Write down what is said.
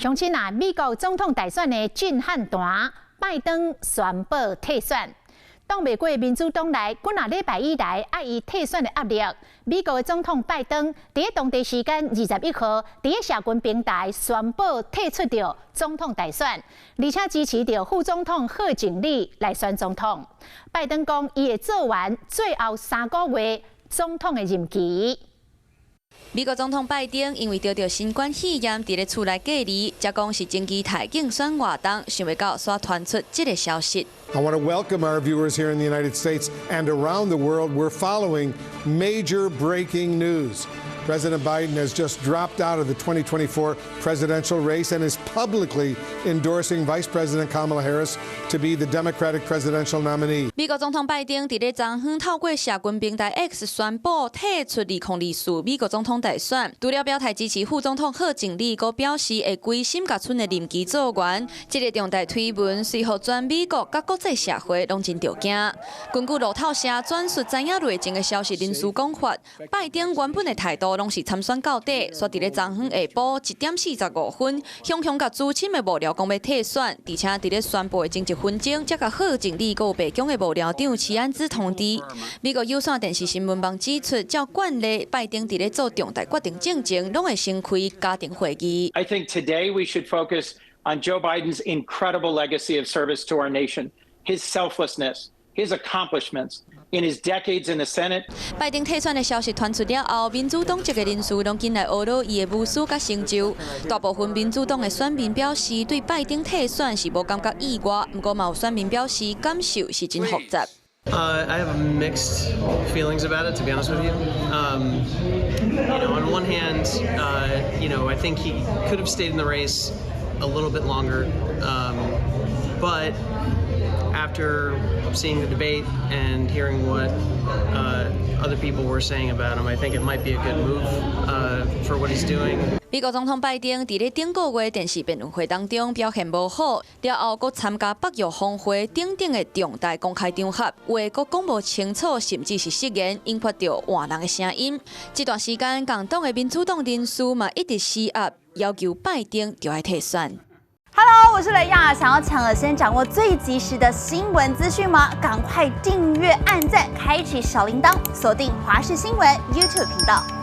相亲啊，美国总统大选的震撼弹，拜登宣布退选。挡袂过民主党内几啊礼拜以来爱伊退选的压力，美国的总统拜登伫当地时间21号伫社群平台宣布退出着总统大选，而且支持着副总统贺锦丽来选总统。拜登讲，伊会做完最后3个月总统的任期。 美国总统拜登因为得到新冠肺炎，伫咧厝内隔离，才讲是前期太竞选活动，想袂到煞传出这个消息。 I want to welcome our viewers here in the United States and around the world. We're following major breaking news. President Biden has just dropped out of the 2024 presidential race and is publicly endorsing Vice President Kamala Harris to be the Democratic presidential nominee. 美国总统拜登伫咧昨昏透过社群平台 X 宣布退出2024美国总统大选，除了表态支持副总统贺锦丽，阁表示会归心甲村的任期做完。这个重大推文随后全美国甲国际社会拢真着惊。根据路透社转述知影内情的消息人士讲法，拜登原本的态度。 拢是参选到底，所伫咧昨昏下晡1:45分，雄雄甲资深的幕僚讲要退选，而且伫咧宣布的前1分钟，才甲贺锦丽有白宫的幕僚长齐安兹通知。美国有线电视新闻网指出，照惯例，拜登伫咧做重大决定之前，拢会先开家庭会议。I think today we should focus on Joe Biden's incredible legacy of service to our nation, his selflessness, his accomplishments. In his decades in the Senate， 拜登退选的消息传出了后，民主党籍的人士拢进来懊恼伊的无私甲成就。大部分民主党的选民表示，对拜登退选是无感觉意外，不过嘛有选民表示感受是真复杂。I have mixed feelings about it, to be honest with you. You know, on one hand, you know, I think he could have stayed in the race a little bit longer, but after seeing the debate and hearing what other people were saying about him, I think it might be a good move for what he's doing. 美国总统拜登伫咧顶个月电视辩论会当中表现无好，了后阁参加北约峰会等等的重大公开场合，话阁讲无清楚，甚至是失言，引发着换人的声音。这段时间，共党的民主党人士嘛一直施压，要求拜登就要退选。 Hello， 我是雷亚。想要抢而先掌握最及时的新闻资讯吗？赶快订阅、按赞、开启小铃铛，锁定华视新闻 YouTube 频道。